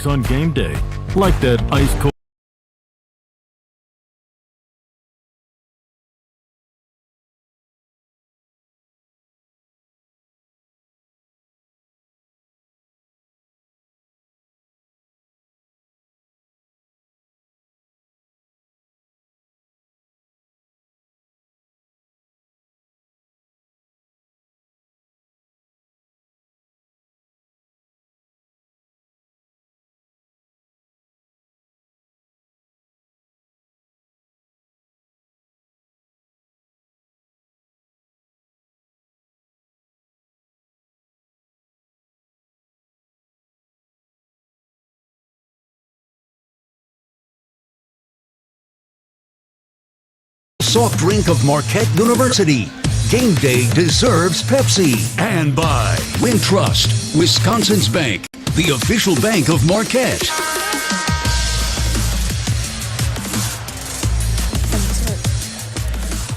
drinks on game day, like that ice cold. Soft drink of Marquette University. Game day deserves Pepsi. And by Wintrust, Wisconsin's bank, the official bank of Marquette.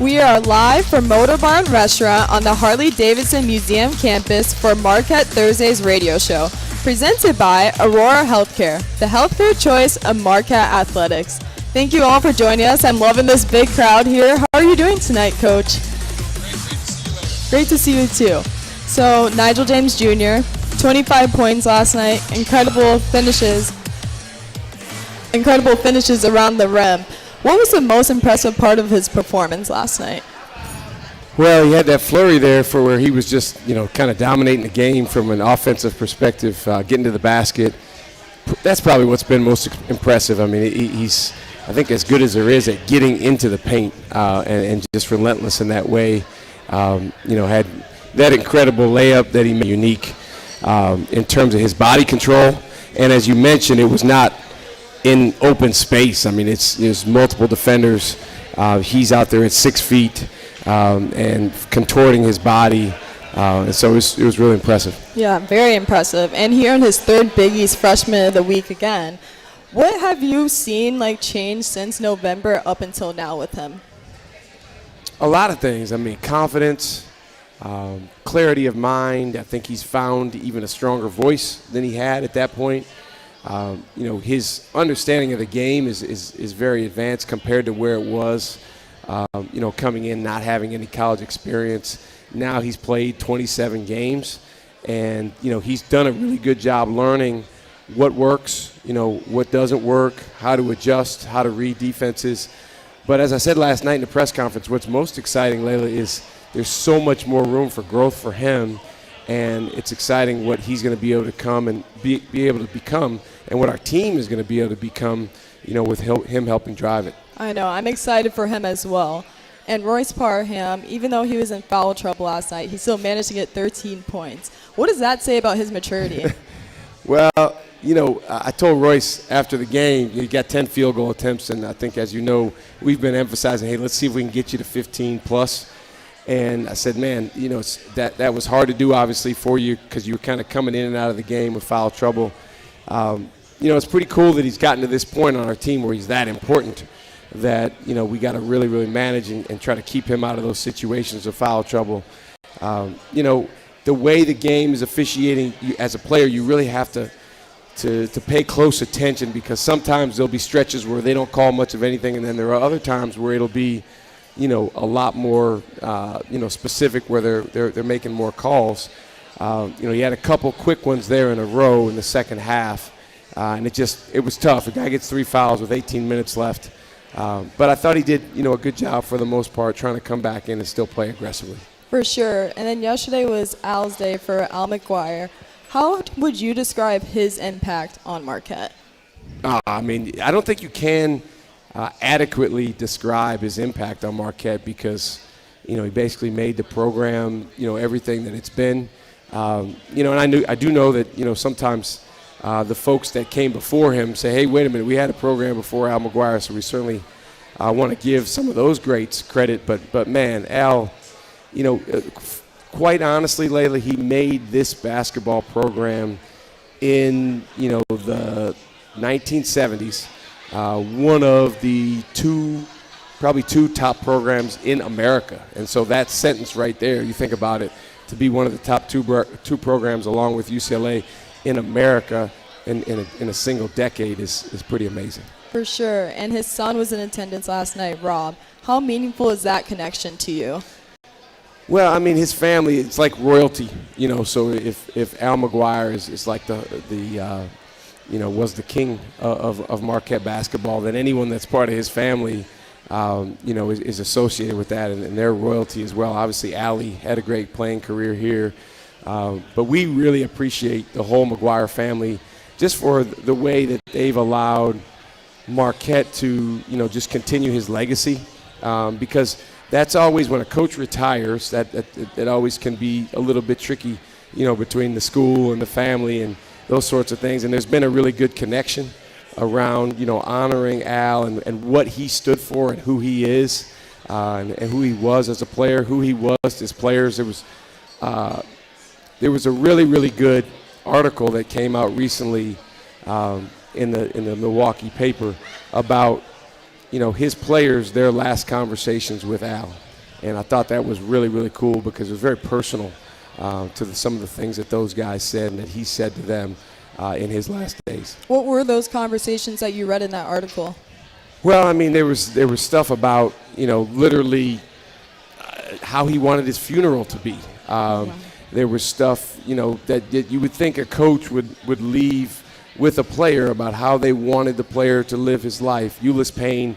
We are live from Motor Barn Restaurant on the Harley Davidson Museum campus for Marquette Thursdays radio show, presented by Aurora Healthcare, the healthcare choice of Marquette athletics. Thank you all for joining us. I'm loving this big crowd here. How are you doing tonight, Coach? Great to see you too. So Nigel James Jr., 25 points last night, incredible finishes around the rim. What was the most impressive part of his performance last night? Well, he had that flurry there for where he was just, kind of dominating the game from an offensive perspective, getting to the basket. That's probably what's been most impressive. I mean, he's, I think, as good as there is at getting into the paint and just relentless in that way. Had that incredible layup that he made unique in terms of his body control. And as you mentioned, it was not in open space. I mean, there's multiple defenders. He's out there at 6 feet and contorting his body. And so it was really impressive. Yeah, very impressive. And here in his third Big East Freshman of the Week again. What have you seen change since November up until now with him? A lot of things. I mean, confidence, clarity of mind. I think he's found even a stronger voice than he had at that point. His understanding of the game is very advanced compared to where it was, coming in, not having any college experience. Now he's played 27 games, and, he's done a really good job learning what works, what doesn't work, how to adjust, how to read defenses. But as I said last night in the press conference, what's most exciting, Layla, is there's so much more room for growth for him, and it's exciting what he's going to be able to come and be able to become, and what our team is going to be able to become, with him helping drive it. I know. I'm excited for him as well. And Royce Parham, even though he was in foul trouble last night, he still managed to get 13 points. What does that say about his maturity? Well, I told Royce after the game, he got 10 field goal attempts, and I think, as you know, we've been emphasizing, hey, let's see if we can get you to 15 plus. And I said, man, that was hard to do, obviously, for you because you were kind of coming in and out of the game with foul trouble. It's pretty cool that he's gotten to this point on our team where he's that important that, we got to really, really manage and try to keep him out of those situations of foul trouble. The way the game is officiating, as a player, you really have to pay close attention because sometimes there'll be stretches where they don't call much of anything, and then there are other times where it'll be, a lot more, specific where they're making more calls. He had a couple quick ones there in a row in the second half, and it was tough. The guy gets 3 fouls with 18 minutes left. But I thought he did, a good job for the most part, trying to come back in and still play aggressively. For sure. And then yesterday was Al's day for Al McGuire. How would you describe his impact on Marquette? I don't think you can adequately describe his impact on Marquette because, he basically made the program, everything that it's been. And I do know that, sometimes the folks that came before him say, hey, wait a minute, we had a program before Al McGuire, so we certainly want to give some of those greats credit. But man, Al, quite honestly, Layla, he made this basketball program in, the 1970s, one of the probably two top programs in America. And so that sentence right there, you think about it, to be one of the top two programs along with UCLA in America, in a single decade is pretty amazing. For sure. And his son was in attendance last night, Rob. How meaningful is that connection to you? Well, I mean, his family, it's like royalty, so if Al McGuire is like was the king of Marquette basketball, then anyone that's part of his family, is associated with that and their royalty as well. Obviously, Allie had a great playing career here, but we really appreciate the whole McGuire family just for the way that they've allowed Marquette to, just continue his legacy, because that's always when a coach retires, that always can be a little bit tricky, between the school and the family and those sorts of things. And there's been a really good connection around, honoring Al and what he stood for and who he is, and who he was as a player, who he was as players. There was a really, really good article that came out recently in the Milwaukee paper about his players, their last conversations with Al. And I thought that was really, really cool because it was very personal to some of the things that those guys said and that he said to them in his last days. What were those conversations that you read in that article? Well, I mean, there was stuff about, literally how he wanted his funeral to be. There was stuff, that you would think a coach would leave with a player about how they wanted the player to live his life. Ulyss Payne,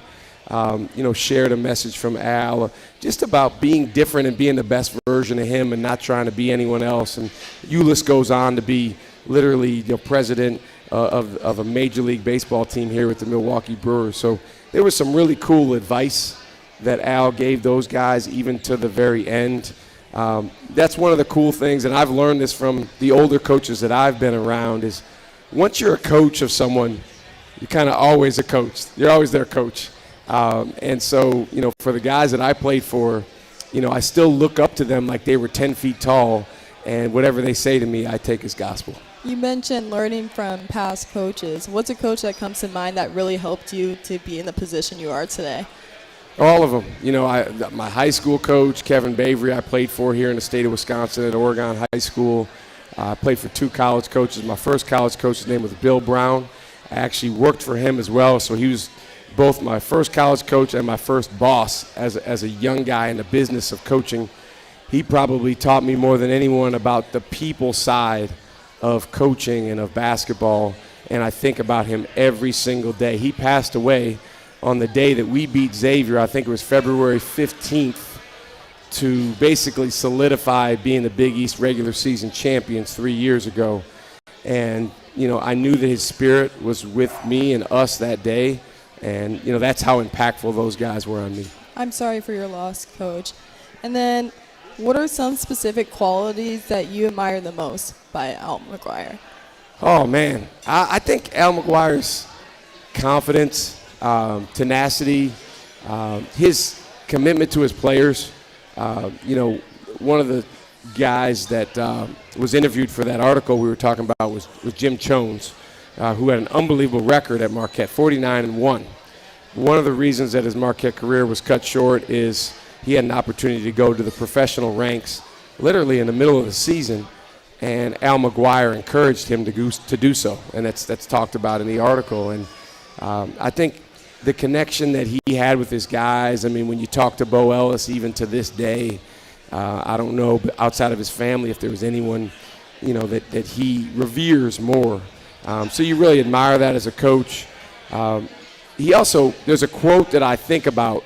shared a message from Al just about being different and being the best version of him and not trying to be anyone else. And Ulyss goes on to be literally president of a Major League Baseball team here with the Milwaukee Brewers. So there was some really cool advice that Al gave those guys even to the very end. That's one of the cool things, and I've learned this from the older coaches that I've been around, is once you're a coach of someone, you're kind of always a coach. You're always their coach. And so, for the guys that I played for, I still look up to them like they were 10 feet tall, and whatever they say to me, I take as gospel. You mentioned learning from past coaches. What's a coach that comes to mind that really helped you to be in the position you are today? All of them. My high school coach, Kevin Bavery, I played for here in the state of Wisconsin at Oregon High School. I played for 2 college coaches. My first college coach's name was Bill Brown. I actually worked for him as well, so he was both my first college coach and my first boss as a young guy in the business of coaching. He probably taught me more than anyone about the people side of coaching and of basketball, and I think about him every single day. He passed away on the day that we beat Xavier. I think it was February 15th, to basically solidify being the Big East regular season champions 3 years ago. And, I knew that his spirit was with me and us that day. And, that's how impactful those guys were on me. I'm sorry for your loss, Coach. And then what are some specific qualities that you admire the most by Al McGuire? Oh, man. I think Al McGuire's confidence, tenacity, his commitment to his players. One of the guys that was interviewed for that article we were talking about was Jim Chones, who had an unbelievable record at Marquette, 49-1. One of the reasons that his Marquette career was cut short is he had an opportunity to go to the professional ranks literally in the middle of the season, and Al McGuire encouraged him to do so, and that's talked about in the article. And I think the connection that he had with his guys, I mean, when you talk to Bo Ellis, even to this day, I don't know, but outside of his family, if there was anyone, that he reveres more. So you really admire that as a coach. There's a quote that I think about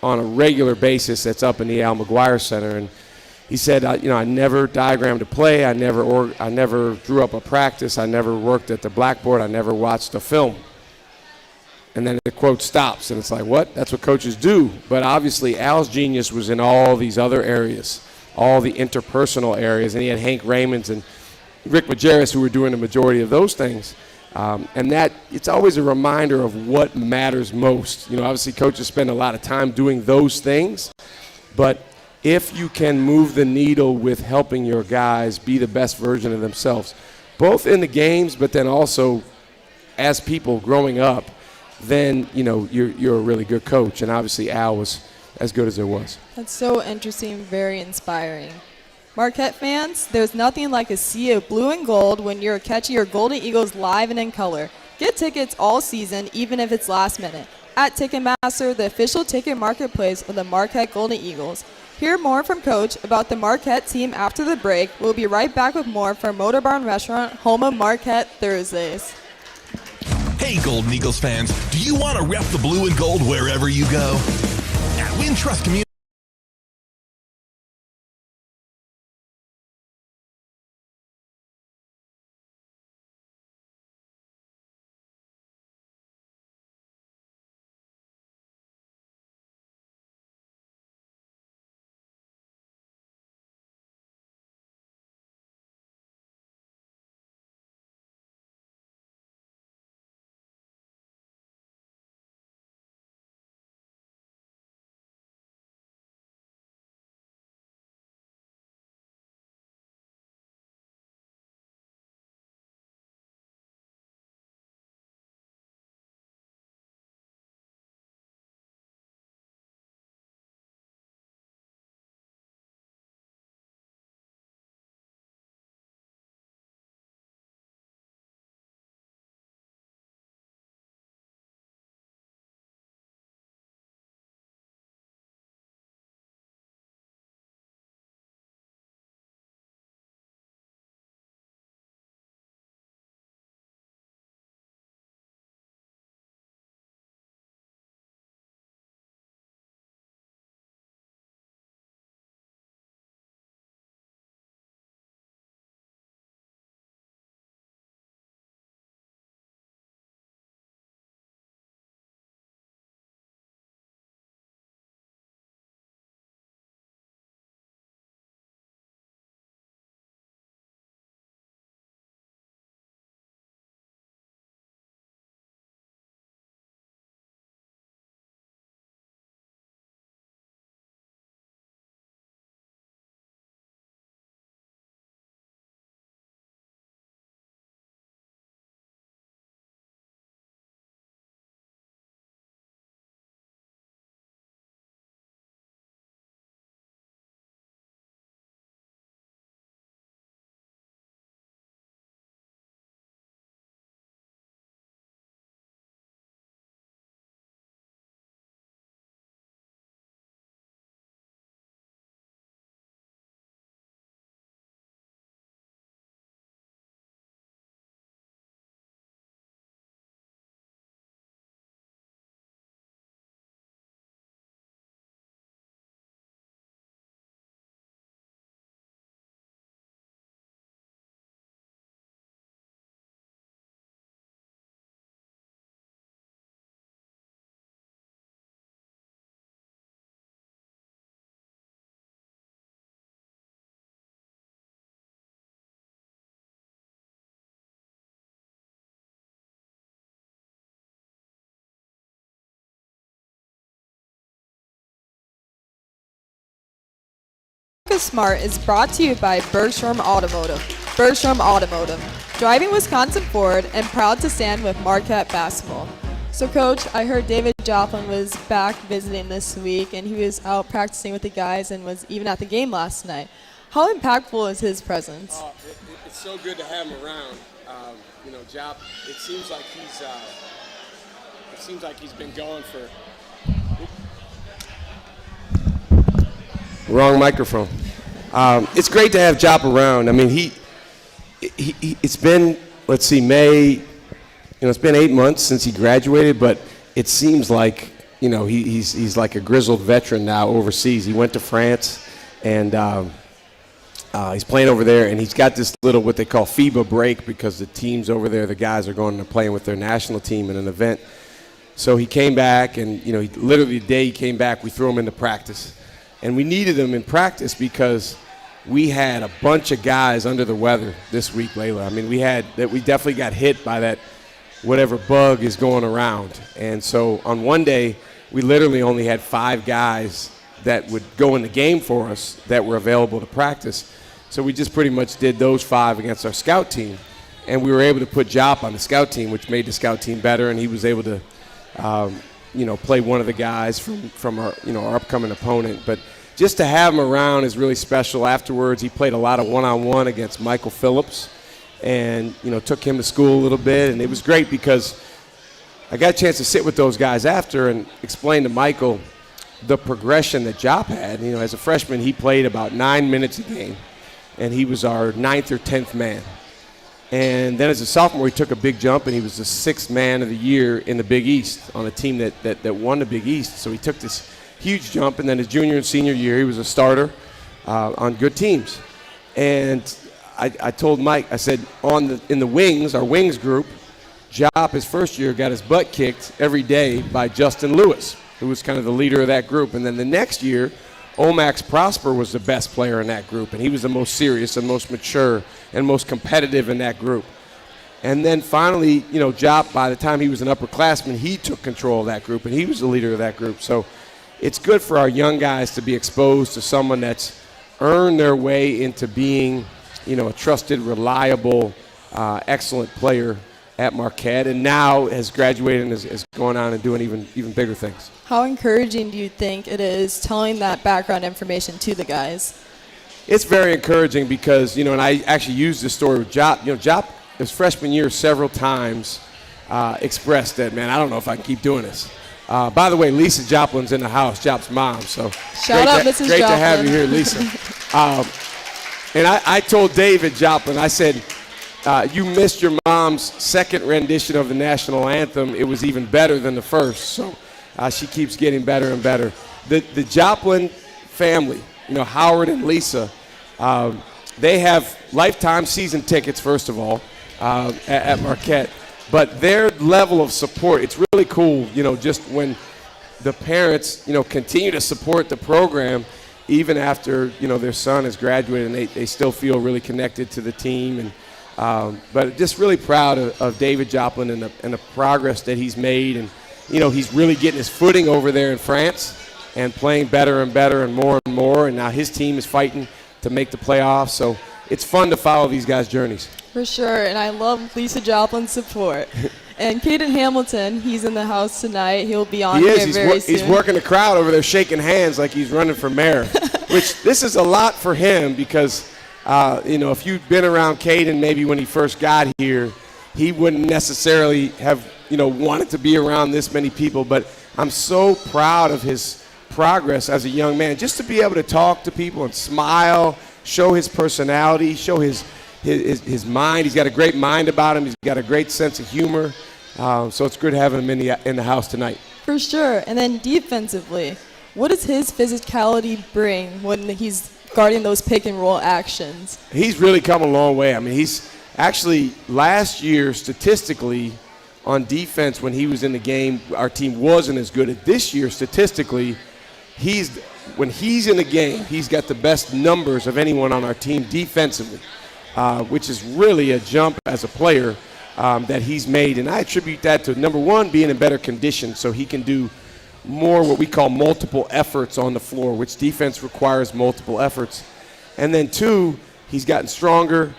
on a regular basis that's up in the Al McGuire Center, and he said, I never diagrammed a play, I never drew up a practice, I never worked at the blackboard, I never watched a film. And then the quote stops, and it's like, what? That's what coaches do. But obviously, Al's genius was in all these other areas, all the interpersonal areas, and he had Hank Raymonds and Rick Majerus who were doing the majority of those things. And that it's always a reminder of what matters most. Obviously, coaches spend a lot of time doing those things, but if you can move the needle with helping your guys be the best version of themselves, both in the games, but then also as people growing up, then you're a really good coach. And obviously Al was as good as there was. That's so interesting, very inspiring. Marquette fans, there's nothing like a sea of blue and gold when you're catching your Golden Eagles live and in color. Get tickets all season, even if it's last minute, at Ticketmaster, the official ticket marketplace of the Marquette Golden Eagles. Hear more from Coach about the Marquette team after the break. We'll be right back with more from Motor Barn Restaurant, home of Marquette Thursdays. Hey, Golden Eagles fans, do you want to rep the blue and gold wherever you go? At Wintrust Community. Smart is brought to you by Bergstrom Automotive. Bergstrom Automotive, driving Wisconsin forward and proud to stand with Marquette basketball. So, Coach, I heard David Joplin was back visiting this week, and he was out practicing with the guys and was even at the game last night. How impactful is his presence? It's so good to have him around. Jop. It seems like he's been going for. Wrong microphone. It's great to have Jop around. I mean, it's been, let's see, May. It's been 8 months since he graduated, but it seems like, he's like a grizzled veteran now overseas. He went to France, and he's playing over there, and he's got this little what they call FIBA break because the teams over there, the guys are going and playing with their national team in an event. So he came back, and literally the day he came back, we threw him into practice. And we needed him in practice because we had a bunch of guys under the weather this week, Layla. I mean, we definitely got hit by that whatever bug is going around. And so on one day, we literally only had 5 guys that would go in the game for us that were available to practice. So we just pretty much did those 5 against our scout team. And we were able to put Jop on the scout team, which made the scout team better, and he was able to play one of the guys from our our upcoming opponent. But just to have him around is really special. Afterwards, he played a lot of one-on-one against Michael Phillips and, took him to school a little bit. And it was great because I got a chance to sit with those guys after and explain to Michael the progression that Jop had. As a freshman, he played about 9 minutes a game, and he was our 9th or 10th man. And then as a sophomore, he took a big jump, and he was the 6th man of the year in the Big East on a team that won the Big East. So he took this huge jump, and then his junior and senior year, he was a starter on good teams. And I told Mike, I said, in the wings, our wings group, Jop his first year got his butt kicked every day by Justin Lewis, who was kind of the leader of that group. And then the next year, Omax Prosper was the best player in that group, and he was the most serious and most mature and most competitive in that group. And then finally, Jop, by the time he was an upperclassman, he took control of that group, and he was the leader of that group. So it's good for our young guys to be exposed to someone that's earned their way into being, a trusted, reliable, excellent player at Marquette, and now has graduated and is going on and doing even bigger things. How encouraging do you think it is telling that background information to the guys? It's very encouraging because, and I actually used this story with Jop. Jop, his freshman year, several times expressed that, man, I don't know if I can keep doing this. By the way, Lisa Joplin's in the house, Jop's mom. So Shout out, Mrs. Great Joplin. to have you here, Lisa. And I told David Joplin, I said, you missed your mom's second rendition of the national anthem. It was even better than the first. So she keeps getting better and better. The Joplin family, Howard and Lisa, they have lifetime season tickets, first of all, at Marquette. But their level of support, it's really cool, just when the parents, continue to support the program even after, their son has graduated, and they still feel really connected to the team. And but just really proud of David Joplin and the progress that he's made. And, he's really getting his footing over there in France and playing better and better and more. And now his team is fighting to make the playoffs. So it's fun to follow these guys' journeys. For sure, and I love Lisa Joplin's support. And Kaden Hamilton, he's in the house tonight. He'll be on here very soon. He's working the crowd over there, shaking hands like he's running for mayor, which this is a lot for him because, if you've been around Kaden maybe when he first got here, he wouldn't necessarily have, wanted to be around this many people. But I'm so proud of his progress as a young man, just to be able to talk to people and smile, show his personality, show his mind. He's got a great mind about him. He's got a great sense of humor. So it's good having him in the house tonight. For sure. And then defensively, what does his physicality bring when he's guarding those pick and roll actions? He's really come a long way. I mean, he's actually last year statistically on defense when he was in the game, our team wasn't as good. At this year statistically, when he's in the game, he's got the best numbers of anyone on our team defensively. Which is really a jump as a player that he's made. And I attribute that to, number one, being in better condition so he can do more what we call multiple efforts on the floor, which defense requires multiple efforts. And then two, he's gotten stronger.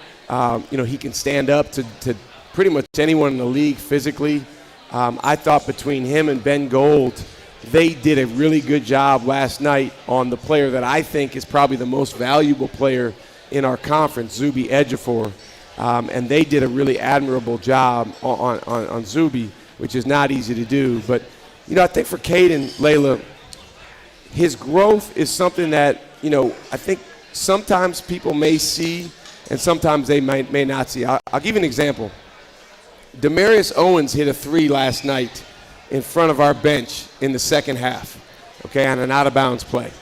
He can stand up to pretty much anyone in the league physically. I thought between him and Ben Gold, they did a really good job last night on the player that I think is probably the most valuable player in our conference, Zuby Ejiofor, and they did a really admirable job on Zuby, which is not easy to do. But, I think for Kaden, Layla, his growth is something that, I think sometimes people may see and sometimes they may not see. I'll give you an example. Demarius Owens hit a 3 last night in front of our bench in the second half, on an out-of-bounds play.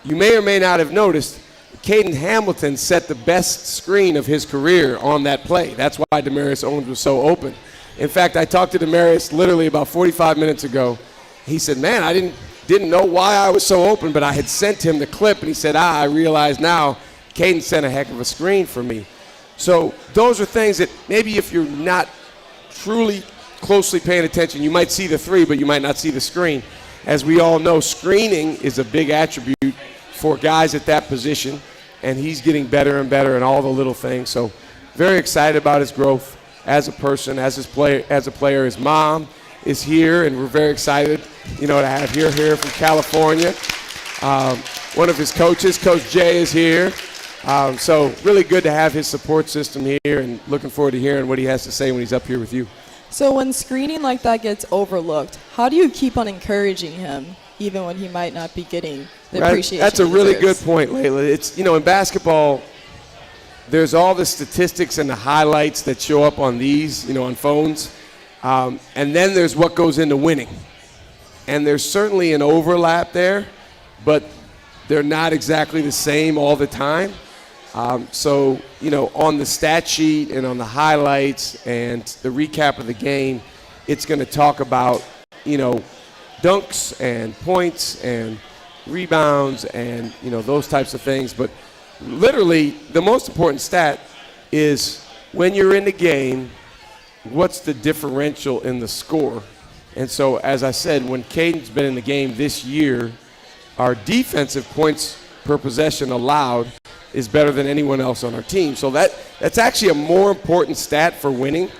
You may or may not have noticed Kaden Hamilton set the best screen of his career on that play. That's why Demarius Owens was so open. In fact, I talked to Demarius literally about 45 minutes ago. He said, man, I didn't know why I was so open, but I had sent him the clip, and he said, I realize now Kaden sent a heck of a screen for me. So those are things that maybe if you're not truly closely paying attention, you might see the 3, but you might not see the screen. As we all know, screening is a big attribute for guys at that position, and he's getting better and better in all the little things. So very excited about his growth as a person, as a player. His mom is here, and we're very excited, to have here from California. One of his coaches, Coach Jay, is here. So really good to have his support system here, and looking forward to hearing what he has to say when he's up here with you. So when screening like that gets overlooked, how do you keep on encouraging him, even when he might not be getting the appreciation? That's a he really deserves? good point, Layla. It's, in basketball, there's all the statistics and the highlights that show up on these, on phones. And then there's what goes into winning. And there's certainly an overlap there, but they're not exactly the same all the time. So, on the stat sheet and on the highlights and the recap of the game, it's going to talk about, dunks and points and rebounds and, those types of things. But literally, the most important stat is when you're in the game, what's the differential in the score? And so, as I said, when Kaden's been in the game this year, our defensive points per possession allowed is better than anyone else on our team. So that's actually a more important stat for winning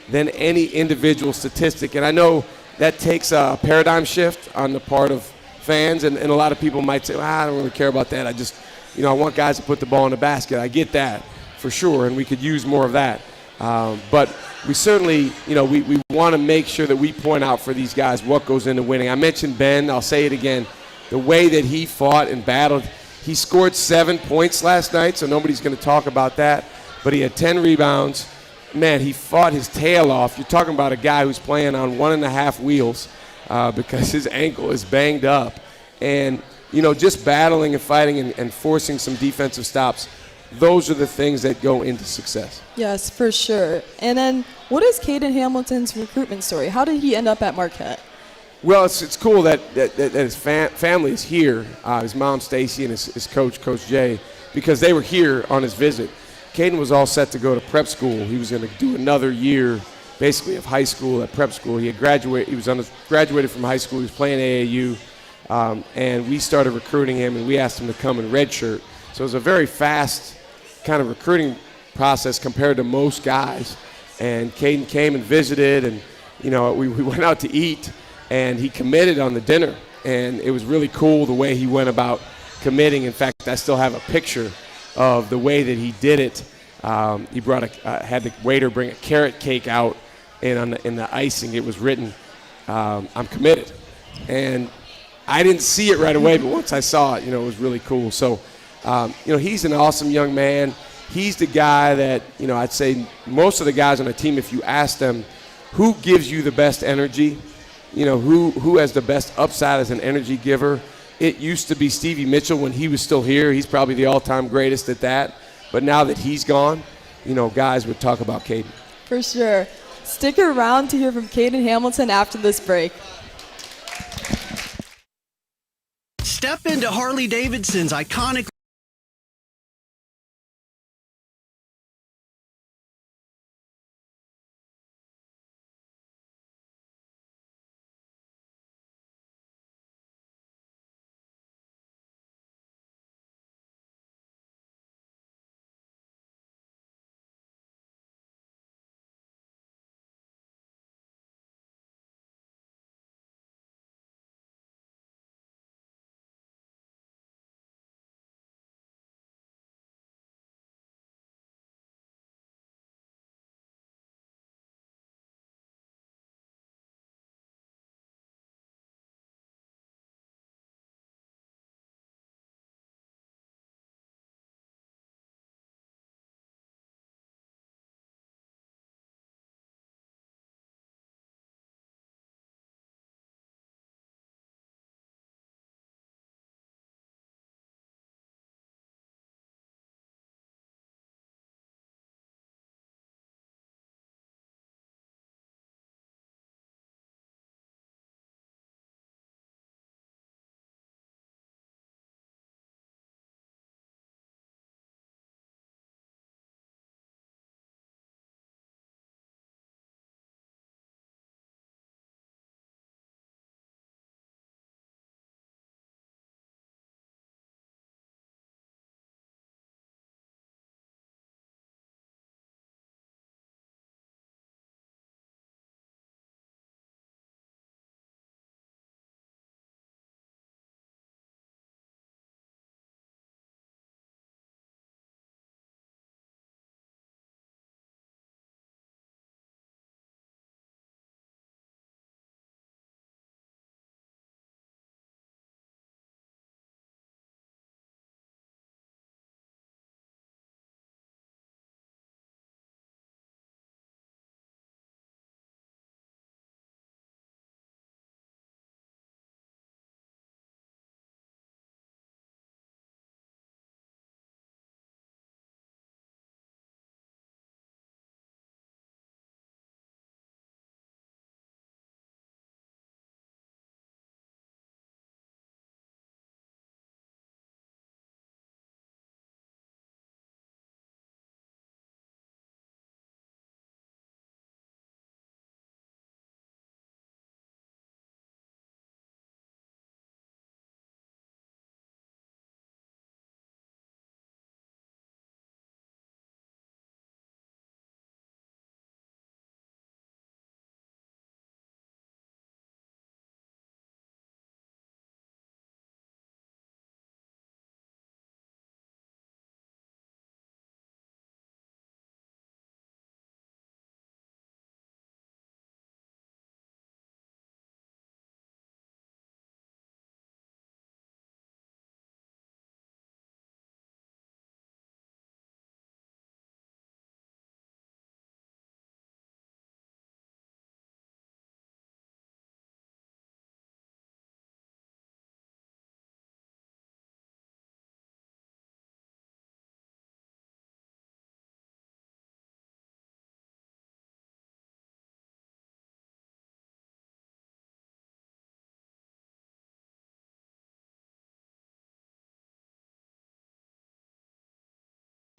than any individual statistic. And I know that takes a paradigm shift on the part of fans, and a lot of people might say, well, I don't really care about that. I just, I want guys to put the ball in the basket. I get that for sure, and we could use more of that. But we certainly, we want to make sure that we point out for these guys what goes into winning. I mentioned Ben. I'll say it again. The way that he fought and battled, he scored 7 points last night, so nobody's going to talk about that. But he had 10 rebounds. Man, he fought his tail off. You're talking about a guy who's playing on 1.5 wheels because his ankle is banged up. And, just battling and fighting and forcing some defensive stops, those are the things that go into success. Yes, for sure. And then what is Kaden Hamilton's recruitment story? How did he end up at Marquette? Well, it's cool that his family is here, his mom, Stacy, and his coach, Coach Jay, because they were here on his visit. Kaden was all set to go to prep school. He was going to do another year, basically, of high school at prep school. He had graduated from high school. He was playing AAU, and we started recruiting him, and we asked him to come in redshirt. So it was a very fast kind of recruiting process compared to most guys. And Kaden came and visited, and, we went out to eat. And he committed on the dinner, and it was really cool the way he went about committing. In fact, I still have a picture of the way that he did it. He had the waiter bring a carrot cake out, and in the icing it was written, "I'm committed." And I didn't see it right away, but once I saw it, it was really cool. So, he's an awesome young man. He's the guy that, I'd say most of the guys on the team, if you ask them, who gives you the best energy? Who has the best upside as an energy giver? It used to be Stevie Mitchell when he was still here. He's probably the all-time greatest at that. But now that he's gone, guys would talk about Kaden. For sure. Stick around to hear from Kaden Hamilton after this break. Step into Harley Davidson's iconic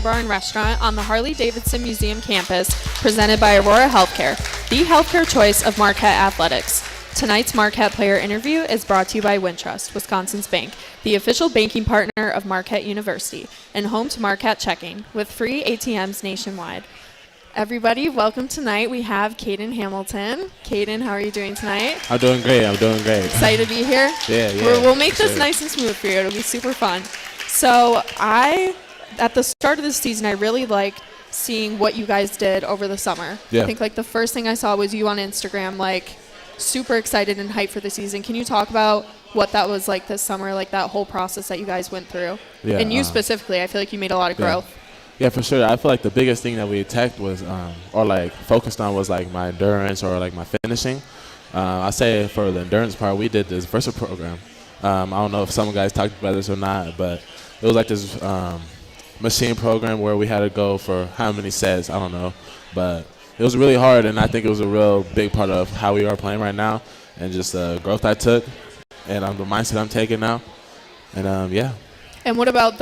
Bar and Restaurant on the Harley Davidson Museum campus, presented by Aurora Healthcare, the healthcare choice of Marquette athletics. Tonight's Marquette player interview is brought to you by Wintrust, Wisconsin's bank, the official banking partner of Marquette University, and home to Marquette Checking, with free ATMs nationwide. Everybody, welcome tonight. We have Kaden Hamilton. Kaden, how are you doing tonight? I'm doing great. Excited to be here? Yeah. We'll make this nice and smooth for you. It'll be super fun. So at the start of the season, I really liked seeing what you guys did over the summer. Yeah. I think like the first thing I saw was you on Instagram, like super excited and hyped for the season. Can you talk about what that was like this summer, like that whole process that you guys went through? Yeah, and you specifically, I feel like you made a lot of growth. Yeah, for sure. I feel like the biggest thing that we attacked was, or like focused on was like my endurance or like my finishing. I say for the endurance part, we did this Versa program. I don't know if some guys talked about this or not, but it was like this machine program where we had to go for how many sets, I don't know. But it was really hard, and I think it was a real big part of how we are playing right now and just the growth I took and the mindset I'm taking now. And, yeah. And what about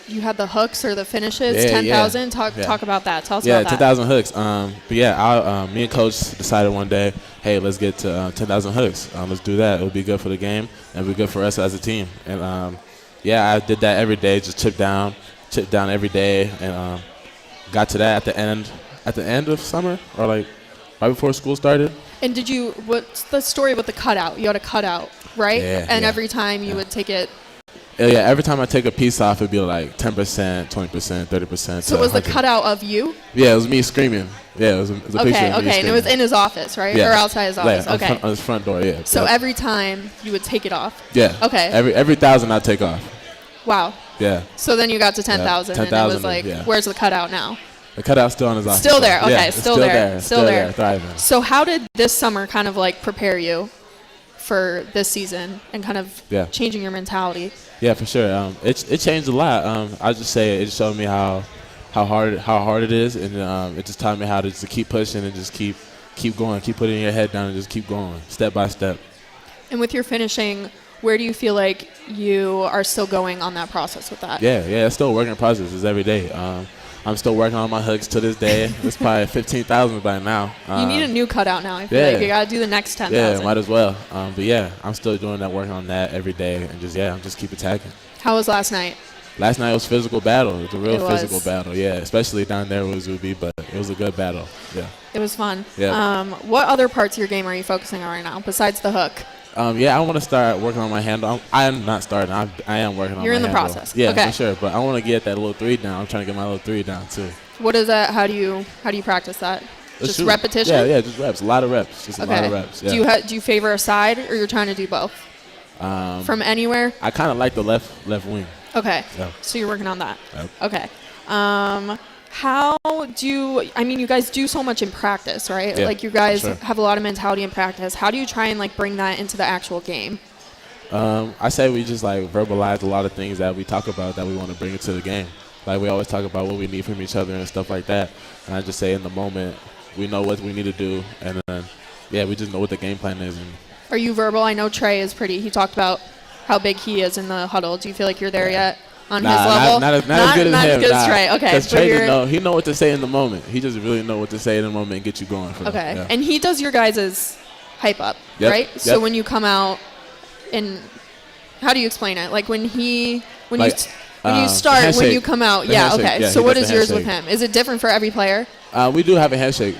you had the hooks or the finishes, 10,000? Talk about that. Tell us about that. 10,000 hooks. But yeah, me and coach decided one day, hey, let's get to 10,000 hooks. Let's do that. It would be good for the game and be good for us as a team. And yeah, I did that every day, just chip down every day, and got to that at the end of summer or like right before school started. And what's the story with the cutout? You had a cutout, right? Yeah. And every time you would take it. Yeah, every time I take a piece off, it'd be like 10%, 20%, 30%. So was the cutout of you? Yeah, it was me screaming. Yeah, it was a picture of me screaming. And it was in his office, right? Yeah. Or outside his office? Yeah, on his front door, yeah. So every time you would take it off? Yeah. Okay. Every 1,000 I'd take off. Wow. Yeah. So then you got to 10,000, and it was like, where's the cutout now? The cutout's still on his office. Still there. Okay, yeah, still there. Thriving. So how did this summer kind of like prepare you for this season and kind of changing your mentality? Yeah, for sure. It changed a lot. I just say it showed me how hard it is, and it just taught me how to just keep pushing and just keep going, keep putting your head down and just keep going step by step. And with your finishing, where do you feel like you are still going on that process with that? Yeah, it's still a working process. It's every day. I'm still working on my hooks to this day. It's probably 15,000 by now. You need a new cutout now. I feel like you got to do the next 10,000. Yeah, might as well. But yeah, I'm still doing that, working on that every day, and I'm just keep attacking. How was last night? Last night was physical battle. It was a real physical battle, yeah. Especially down there with Zuby, but it was a good battle, yeah. It was fun. Yeah. What other parts of your game are you focusing on right now besides the hook? I want to start working on my handle. I am not starting. I am working on my handle. You're in the process. Yeah, okay. for sure. But I want to get that little 3 down. I'm trying to get my little 3 down too. What is that? How do you practice that? Just repetition? Yeah, just reps. A lot of reps. Just a lot of reps. Yeah. Do you favor a side, or you're trying to do both? From anywhere? I kind of like the left wing. Okay. Yeah. So you're working on that. Yep. Okay. You guys do so much in practice, right? Yeah, like you guys sure. have a lot of mentality in practice. How do you try and like bring that into the actual game? I say we just like verbalize a lot of things that we talk about that we want to bring into the game. Like we always talk about what we need from each other and stuff like that. And I just say in the moment, we know what we need to do. And then, we just know what the game plan is. And are you verbal? I know Trey is he talked about how big he is in the huddle. Do you feel like you're there yet on his level? Not as good as him. Not as good as Trey. Okay. Because Trey he know what to say in the moment. He just really know what to say in the moment and get you going. Okay. Yeah. And he does your guys' hype up, right? Yep. So when you come out, and how do you explain it? Like when you start, when you come out. Yeah, okay. Yeah, so what is yours with him? Is it different for every player? We do have a handshake.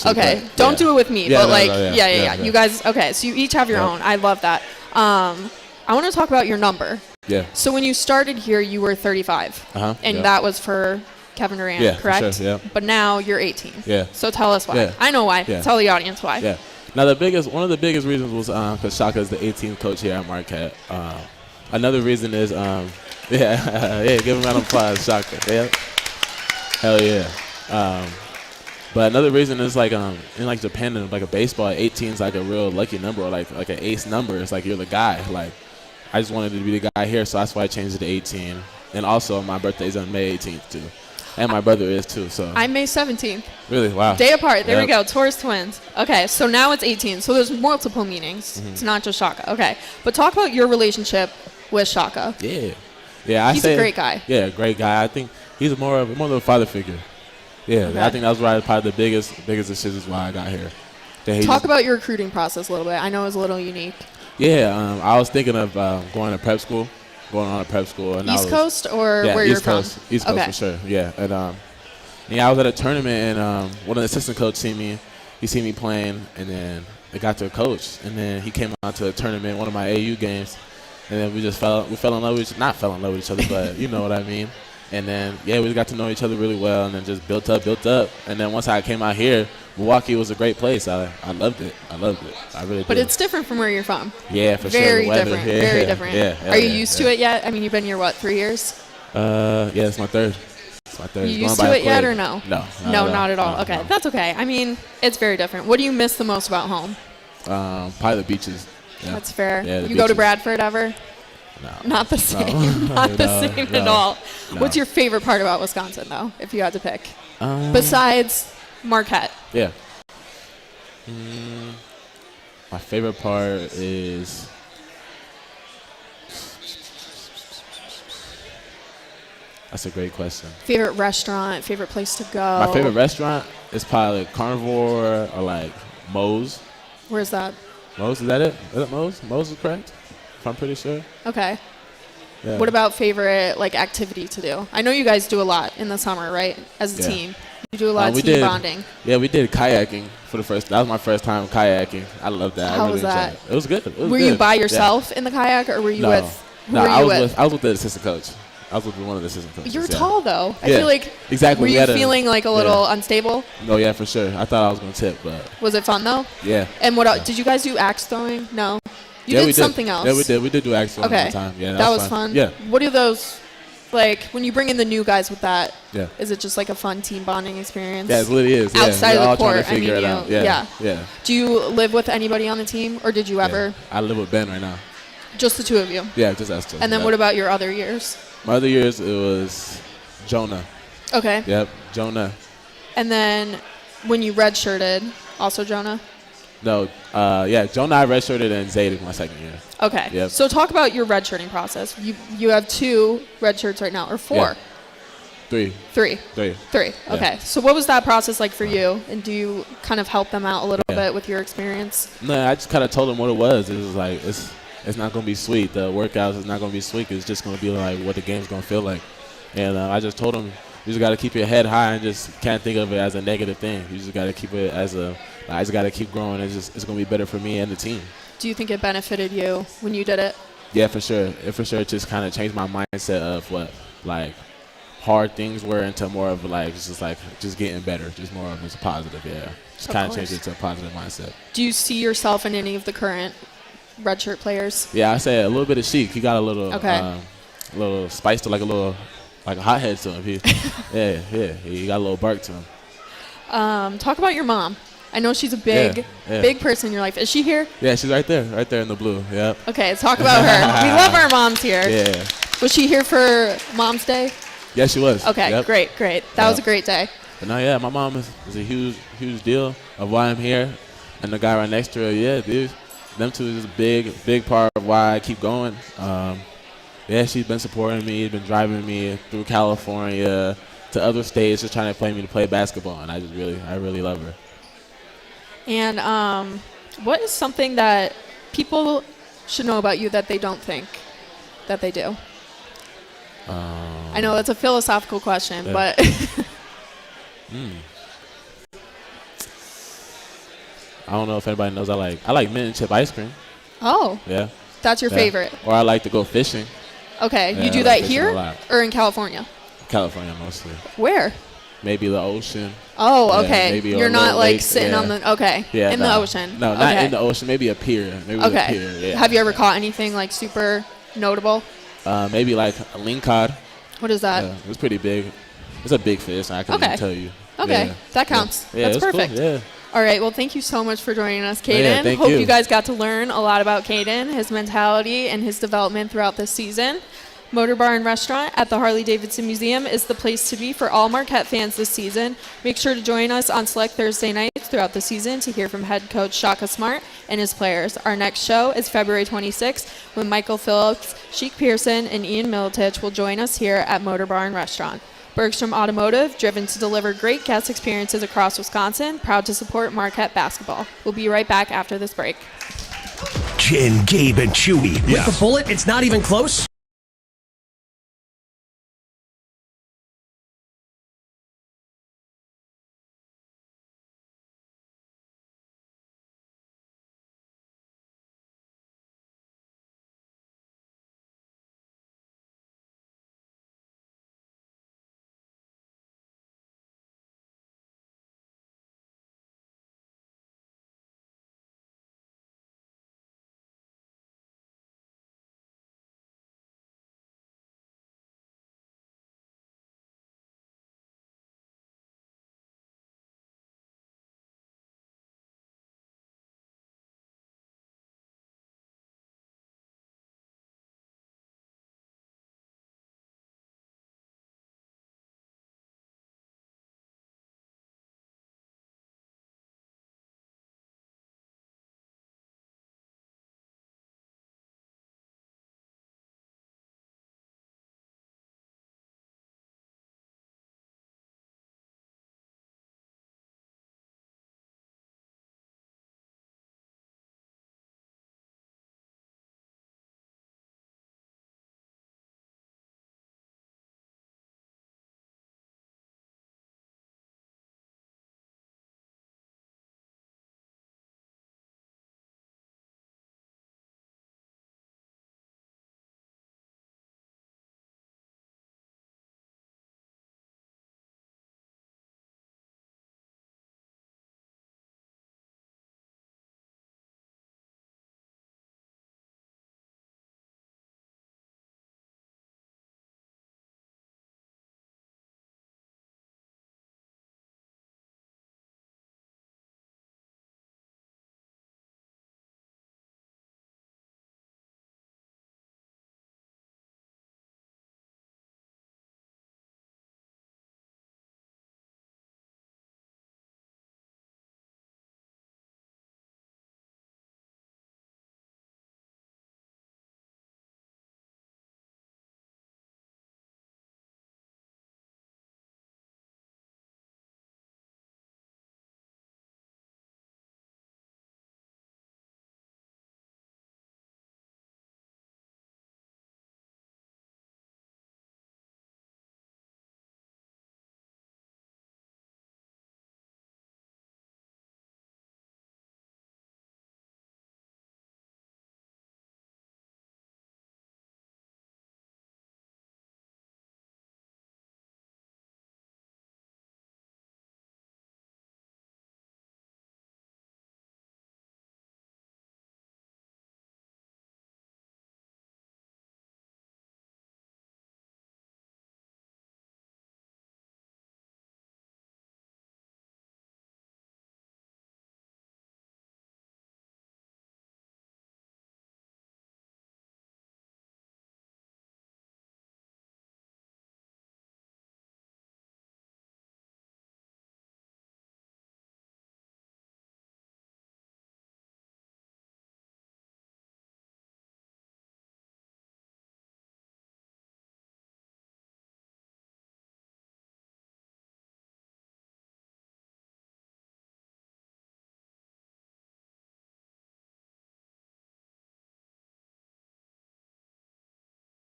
Okay. Don't do it with me. Yeah. You guys, okay. So you each have your own. I love that. I want to talk about your number. Yeah. So when you started here, you were 35. And that was for Kevin Durant, correct? For sure, yeah. But now you're 18. Yeah. So tell us why. Yeah. I know why. Yeah. Tell the audience why. Yeah. Now one of the biggest reasons was because Shaka is the 18th coach here at Marquette. Another reason is, give him a round of applause, Shaka. Yeah. Hell yeah. But another reason is like in like Japan, in like a baseball, 18 is like a real lucky number, or like an ace number. It's like you're the guy. Like I just wanted to be the guy here, so that's why I changed it to 18. And also my birthday is on May 18th too, and my brother is too. So I'm May 17th. Really? Wow. Day apart. There we go. Taurus twins. Okay, so now it's 18. So there's multiple meanings. Mm-hmm. It's not just Shaka. Okay, but talk about your relationship with Shaka. Yeah. He's a great guy. Yeah, great guy. I think He's more of a father figure. Yeah, Okay. I think that was probably the biggest decisions why I got here. Talk about your recruiting process a little bit. I know it was a little unique. Yeah, I was thinking of going on a prep school. And East Coast or where you're from? East Coast for sure. Yeah, and I was at a tournament and one of the assistant coaches seen me. He seen me playing, and then it got to a coach, and then he came out to a tournament, one of my AU games, and then we fell in love with each other, but you know what I mean. And then we got to know each other really well, and then just built up. And then once I came out here, Milwaukee was a great place. I loved it. I really did. But it's different from where you're from. Yeah, for very sure. Different. Very different. Yeah. Are you used to it yet? I mean, you've been here, 3 years? Yeah, it's my third. You used to it yet or no? No. Not at all. No, Okay, no. that's okay. I mean, it's very different. What do you miss the most about home? Probably the beaches. Yeah. That's fair. Yeah, you go to beaches. Bradford ever? No. Not the same. Not the same at all. No. What's your favorite part about Wisconsin, though, if you had to pick? Besides Marquette. Yeah. My favorite part is that's a great question. Favorite restaurant, favorite place to go? My favorite restaurant is probably like Carnivore or like Moe's. Where's that? Moe's, is that it? Is it Moe's? Moe's is correct, if I'm pretty sure. Okay. Yeah. What about favorite activity to do? I know you guys do a lot in the summer, right? As a team. You do a lot of team bonding. Yeah, we did kayaking for the first. That was my first time kayaking. I loved that. How I really was that? enjoyed it. It was good. Were you by yourself in the kayak, or were you with? Who were I you was with the assistant coach. I was with one of the assistant coaches. You're tall though. I Yeah. feel like. Exactly. Were you feeling a little unstable? No, yeah, for sure. I thought I was gonna tip, but Was it fun though? yeah. And what else? Did you guys do axe throwing? No. You we did something else. Yeah, we did. We did do axe throwing Okay. one time. Yeah, that was fun. Yeah. What do those, when you bring in the new guys with that? Yeah. Is it just a fun team bonding experience? Yeah, it really is. Yeah. Outside We're of all the trying court, to figure it out. Yeah. Yeah. Do you live with anybody on the team, or did you ever? I live with Ben right now. Just the two of you. Yeah, just us two. And then Yep. what about your other years? My other years? It was Jonah. Okay. Yep, Jonah. And then when you redshirted, also Jonah? No, Jonah I redshirted and Zayd my second year. Okay. Yep. So talk about your redshirting process. You have 2 redshirts right now, or 4? Yeah. 3. 3. 3. 3. Yeah. Okay. So what was that process like for you? And do you kind of help them out a little bit with your experience? No, I just kind of told them what it was. It was like, it's not going to be sweet. The workouts is not going to be sweet. It's just going to be like what the game's going to feel like. And I just told them, you just got to keep your head high and just can't think of it as a negative thing. You just got to keep it as I just got to keep growing. It's going to be better for me and the team. Do you think it benefited you when you did it? Yeah, for sure. It just kind of changed my mindset of what hard things were into more of just getting better, just more of it's positive. Yeah, just kind of changed it to a positive mindset. Do you see yourself in any of the current redshirt players? Yeah, I say a little bit of chic. He got a little, little spice to like a hothead to him. He got a little bark to him. Talk about your mom. I know she's a big person in your life. Is she here? Yeah, she's right there in the blue. Yep. Okay, talk about her. We love our moms here. Yeah. Was she here for Mom's Day? Yeah, she was. Okay, Yep. great. That was a great day. But no, my mom is a huge deal of why I'm here, and the guy right next to her. Yeah, dude, them two is a big part of why I keep going. She's been supporting me, been driving me through California to other states, just trying to play me to play basketball, and I really love her. And what is something that people should know about you that they don't think that they do? I know that's a philosophical question, but I don't know if anybody knows I like mint and chip ice cream. Oh, Yeah. that's your favorite. Or I like to go fishing. Okay, Yeah, you I do like that fishing here a lot. or in California? California mostly. Where? Maybe the ocean. Oh, Yeah, okay. maybe You're a not little like lake, sitting yeah. on the in the ocean. No, not in the ocean. Maybe a pier. Maybe a Okay. pier. Yeah. Have you ever caught anything super notable? Maybe like a lingcod. What is that? Yeah, it's pretty big. It's a big fish. I can even tell you. Okay, Yeah. that counts. Yeah, That's it's cool, perfect. yeah. All right, well, thank you so much for joining us, Kaden. Yeah, thank Hope you. you guys got to learn a lot about Kaden, his mentality, and his development throughout this season. Motor Bar and Restaurant at the Harley Davidson Museum is the place to be for all Marquette fans this season. Make sure to join us on select Thursday nights throughout the season to hear from head coach Shaka Smart and his players. Our next show is February 26th when Michael Phillips, Sheik Pearson, and Ian Militich will join us here at Motor Bar and Restaurant. Bergstrom Automotive, driven to deliver great guest experiences across Wisconsin, proud to support Marquette basketball. We'll be right back after this break. Jen, Gabe, and Chewy. With the bullet, it's not even close.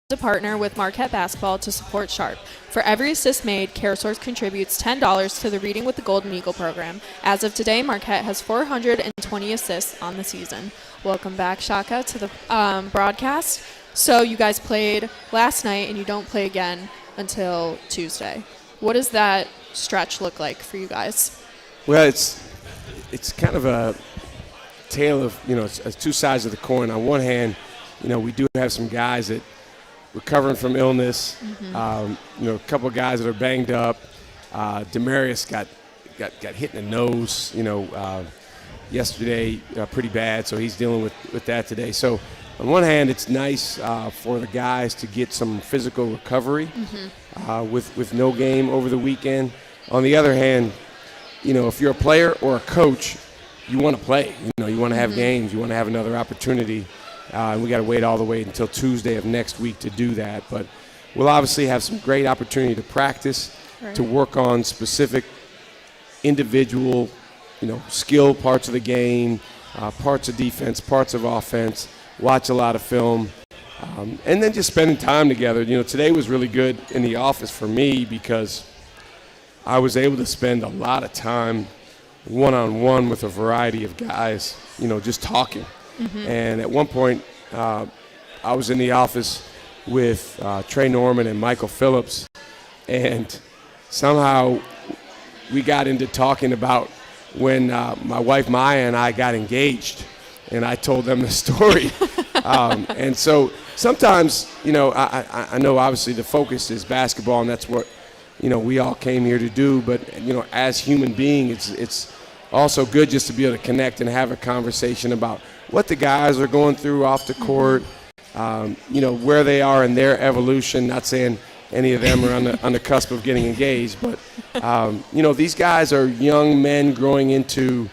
To partner with Marquette Basketball to support Sharp. For every assist made, CareSource contributes $10 to the Reading with the Golden Eagle program. As of today, Marquette has 420 assists on the season. Welcome back, Shaka, to the broadcast. So you guys played last night, and you don't play again until Tuesday. What does that stretch look like for you guys? Well, it's kind of a tale of, it's two sides of the coin. On one hand, we do have some guys that recovering from illness. A couple of guys that are banged up. Demarius got hit in the nose, yesterday, pretty bad. So he's dealing with that today. So on one hand, it's nice for the guys to get some physical recovery with no game over the weekend. On the other hand, if you're a player or a coach, you want to play. You want to have games. You want to have another opportunity. And we got to wait all the way until Tuesday of next week to do that. But we'll obviously have some great opportunity to practice, to work on specific individual, skill parts of the game, parts of defense, parts of offense, watch a lot of film, and then just spending time together. Today was really good in the office for me because I was able to spend a lot of time one-on-one with a variety of guys, just talking. And at one point, I was in the office with Trey Norman and Michael Phillips, and somehow we got into talking about when my wife Maya and I got engaged, and I told them the story. And so sometimes, I know obviously the focus is basketball, and that's what, we all came here to do. But, as human beings, it's also good just to be able to connect and have a conversation about what the guys are going through off the court, where they are in their evolution. Not saying any of them are on the cusp of getting engaged, but, these guys are young men growing into,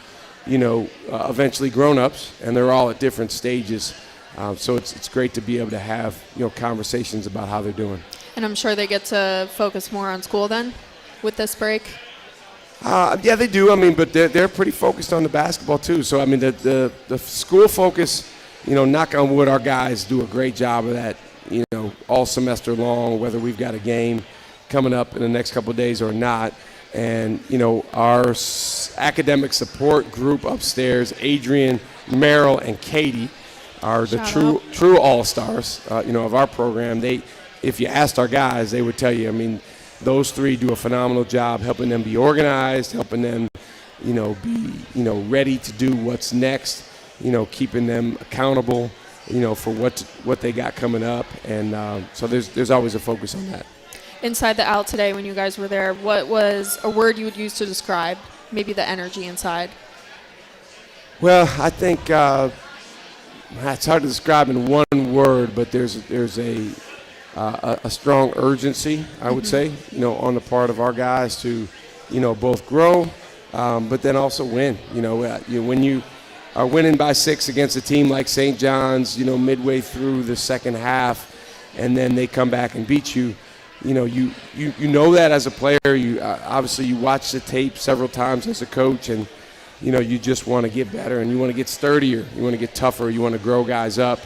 eventually grown-ups, and they're all at different stages. So it's great to be able to have, conversations about how they're doing. And I'm sure they get to focus more on school then with this break? Yeah, they do. But they're pretty focused on the basketball too. So, the school focus, knock on wood, our guys do a great job of that, all semester long, whether we've got a game coming up in the next couple of days or not. And, our academic support group upstairs, Adrian, Merrill, and Katie, are the true all-stars, of our program. If you asked our guys, they would tell you, those three do a phenomenal job helping them be organized, helping them, be, ready to do what's next, keeping them accountable, for what they got coming up. And so there's always a focus on that. Inside the out today when you guys were there, what was a word you would use to describe maybe the energy inside? Well, I think it's hard to describe in one word, but there's a strong urgency, I would say, on the part of our guys to, both grow, but then also win. When you are winning by 6 against a team like St. John's, midway through the second half, and then they come back and beat you, you know that as a player. Obviously you watch the tape several times as a coach, and you just want to get better, and you want to get sturdier, you want to get tougher, you want to grow guys up.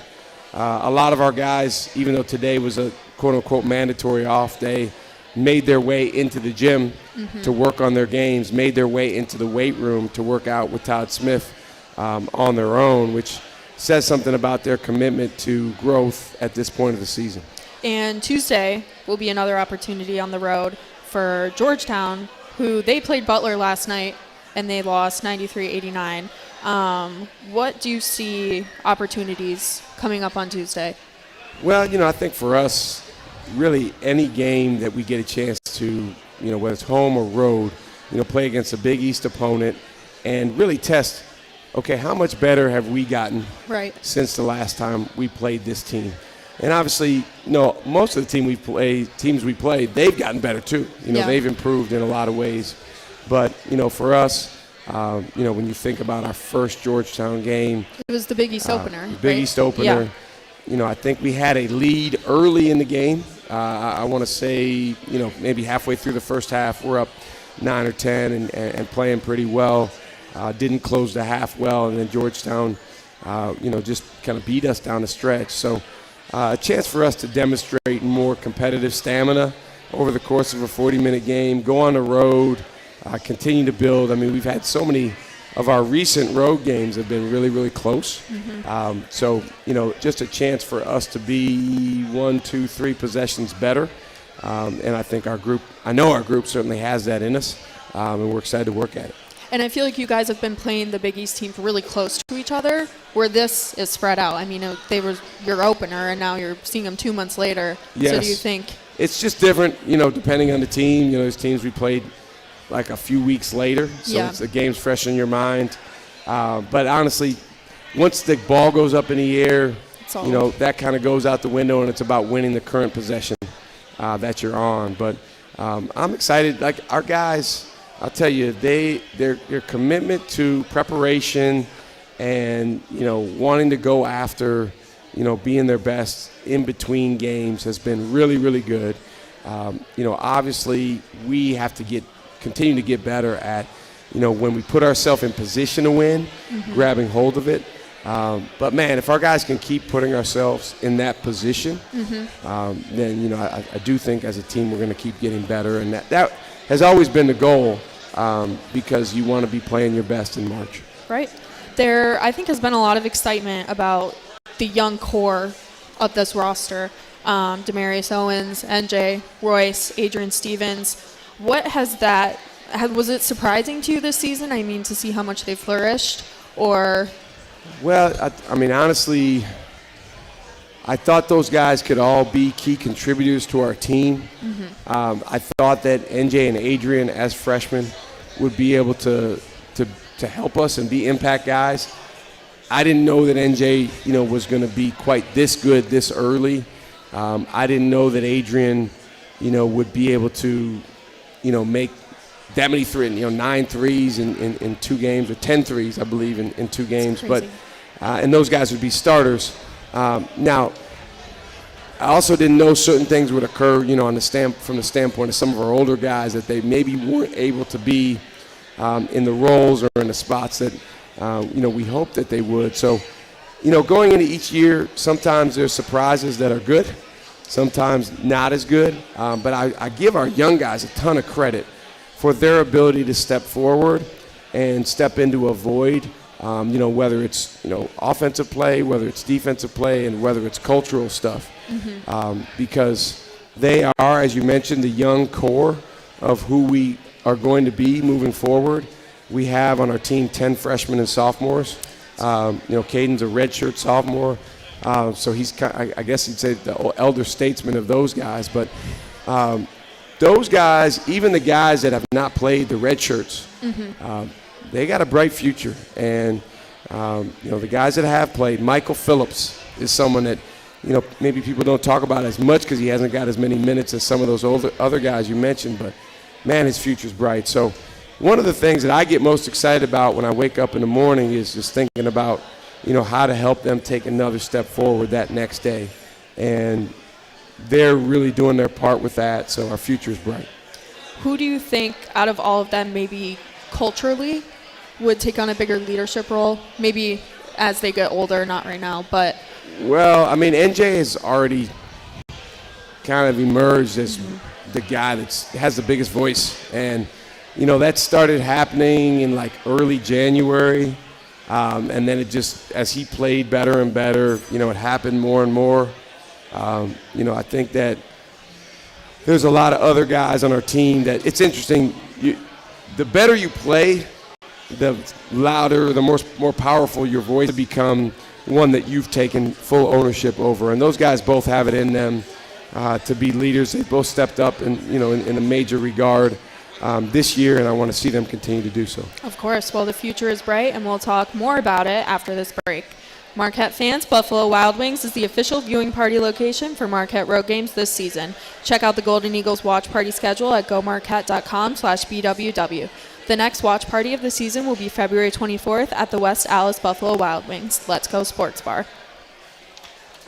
A lot of our guys, even though today was a quote-unquote mandatory off day, made their way into the gym to work on their games, made their way into the weight room to work out with Todd Smith on their own, which says something about their commitment to growth at this point of the season. And Tuesday will be another opportunity on the road for Georgetown, who they played Butler last night, and they lost 93-89. What do you see opportunities coming up on Tuesday? Well, I think for us, really any game that we get a chance to, whether it's home or road, play against a Big East opponent and really test, okay, how much better have we gotten since the last time we played this team? And obviously, most of the teams we played, they've gotten better too. They've improved in a lot of ways. But, for us, when you think about our first Georgetown game. It was the Big East opener. Big East opener. Yeah. I think we had a lead early in the game. I want to say, maybe halfway through the first half, we're up 9 or 10 and playing pretty well. Didn't close the half well, and then Georgetown, just kind of beat us down the stretch. So a chance for us to demonstrate more competitive stamina over the course of a 40-minute game, go on the road, continue to build. We've had so many of our recent road games have been really, really close. So, just a chance for us to be 1, 2, 3 possessions better. And I know our group certainly has that in us, and we're excited to work at it. And I feel like you guys have been playing the Big East teams really close to each other, where this is spread out. They were your opener, and now you're seeing them 2 months later. Yes. So do you think? It's just different, depending on the team. There's teams we played like a few weeks later, so the game's fresh in your mind. But honestly, once the ball goes up in the air, that kind of goes out the window, and it's about winning the current possession that you're on. But I'm excited. Like our guys, I'll tell you, their commitment to preparation and wanting to go after being their best in between games has been really, really good. Obviously we have to continue to get better at, when we put ourselves in position to win, grabbing hold of it. But man, if our guys can keep putting ourselves in that position, then I do think as a team we're going to keep getting better, and that has always been the goal, because you want to be playing your best in March. Right. There, I think, has been a lot of excitement about the young core of this roster. Demarius Owens, NJ, Royce, Adrian Stevens. What has that? Was it surprising to you this season? I mean, to see how much they flourished, or? Well, honestly, I thought those guys could all be key contributors to our team. I thought that NJ and Adrian, as freshmen, would be able to help us and be impact guys. I didn't know that NJ, was going to be quite this good this early. I didn't know that Adrian, would be able to, make that many 9 threes in 2 games, or 10 threes, I believe, in 2 games. But and those guys would be starters. Now, I also didn't know certain things would occur, from the standpoint of some of our older guys, that they maybe weren't able to be in the roles or in the spots that we hoped that they would. So, going into each year, sometimes there's surprises that are good, sometimes not as good. But I give our young guys a ton of credit for their ability to step forward and step into a void, whether it's offensive play, whether it's defensive play, and whether it's cultural stuff. Because they are, as you mentioned, the young core of who we are going to be moving forward. We have on our team 10 freshmen and sophomores. Kaden's a redshirt sophomore, so he's, I guess you'd say, the elder statesman of those guys. But those guys, even the guys that have not played the redshirts, they got a bright future. And the guys that have played, Michael Phillips is someone that maybe people don't talk about as much because he hasn't got as many minutes as some of those other guys you mentioned. But man, his future's bright. So one of the things that I get most excited about when I wake up in the morning is just thinking about, how to help them take another step forward that next day. And they're really doing their part with that, so our future is bright. Who do you think out of all of them maybe culturally would take on a bigger leadership role, maybe as they get older, not right now, but? Well, NJ has already kind of emerged as the guy that has the biggest voice. And, that started happening in early January. And then it just, as he played better and better, it happened more and more. I think that there's a lot of other guys on our team that it's interesting. The better you play, the louder, the more powerful your voice will become, one that you've taken full ownership over. And those guys both have it in them to be leaders. They both stepped up in a major regard this year, and I want to see them continue to do so. Of course. Well, the future is bright, and we'll talk more about it after this break. Marquette fans, Buffalo Wild Wings is the official viewing party location for Marquette road games this season. Check out the Golden Eagles watch party schedule at gomarquette.com/BWW. The next watch party of the season will be February 24th at the West Allis Buffalo Wild Wings. Let's go Sports Bar.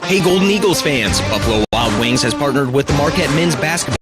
Hey, Golden Eagles fans, Buffalo Wild Wings has partnered with the Marquette men's basketball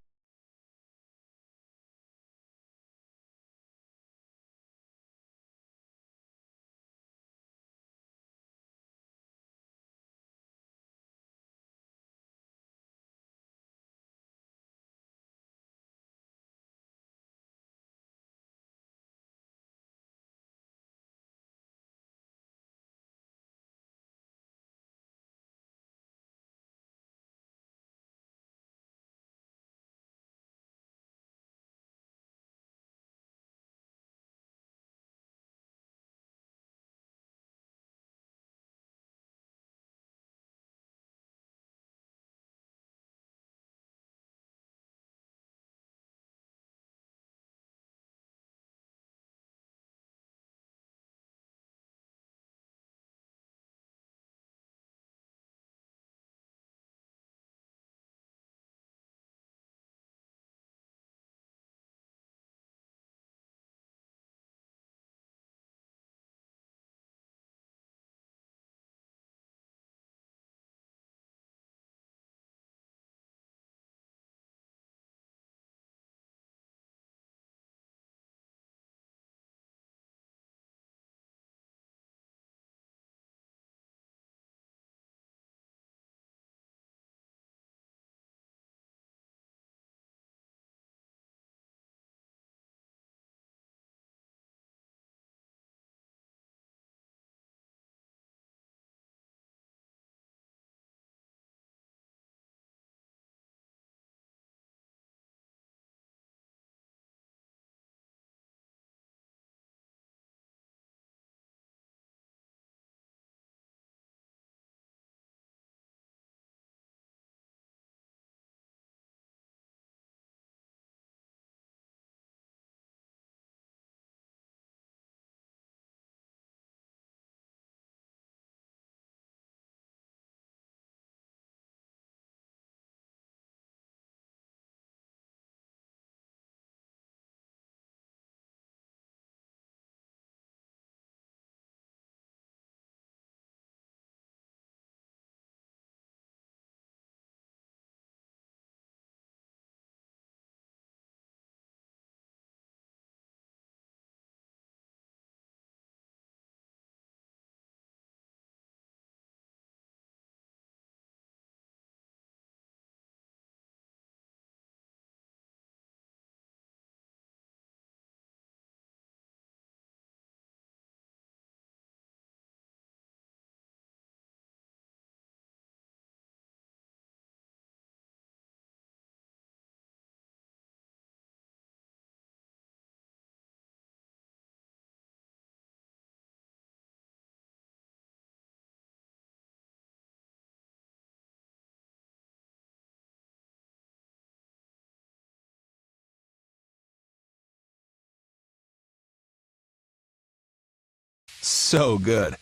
so good.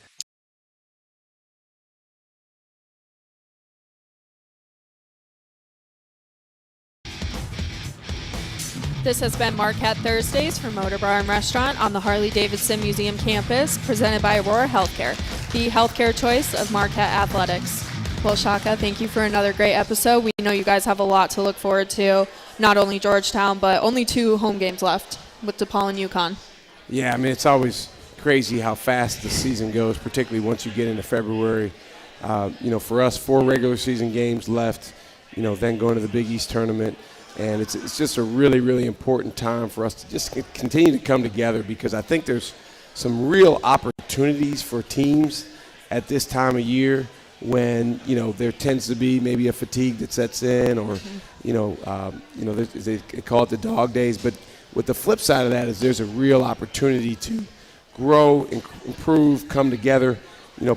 This has been Marquette Thursdays from Motor Bar and Restaurant on the Harley Davidson Museum campus, presented by Aurora Healthcare, the healthcare choice of Marquette athletics. Well, Shaka, thank you for another great episode. We know you guys have a lot to look forward to, not only Georgetown, but only 2 home games left with DePaul and UConn. Yeah, I mean, it's always crazy how fast the season goes, particularly once you get into February. For us, 4 regular season games left, then going to the Big East tournament. And it's just a really, really important time for us to just continue to come together, because I think there's some real opportunities for teams at this time of year when, there tends to be maybe a fatigue that sets in, or, they call it the dog days. But with the flip side of that is there's a real opportunity to grow, improve, come together,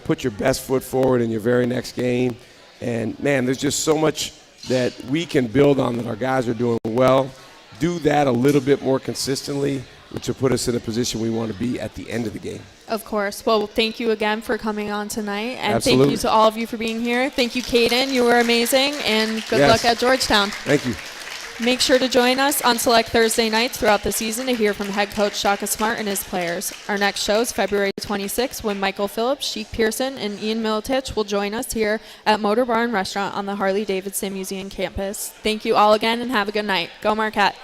put your best foot forward in your very next game. And, man, there's just so much that we can build on, that our guys are doing well. Do that a little bit more consistently, which will put us in a position we want to be at the end of the game. Of course. Well, thank you again for coming on tonight. And Absolutely. Thank you to all of you for being here. Thank you, Kaden. You were amazing. And good luck at Georgetown. Thank you. Make sure to join us on select Thursday nights throughout the season to hear from head coach Shaka Smart and his players. Our next show is February 26th, when Michael Phillips, Sheik Pearson, and Ian Militich will join us here at Motor Bar and Restaurant on the Harley Davidson Museum campus. Thank you all again, and have a good night. Go Marquette.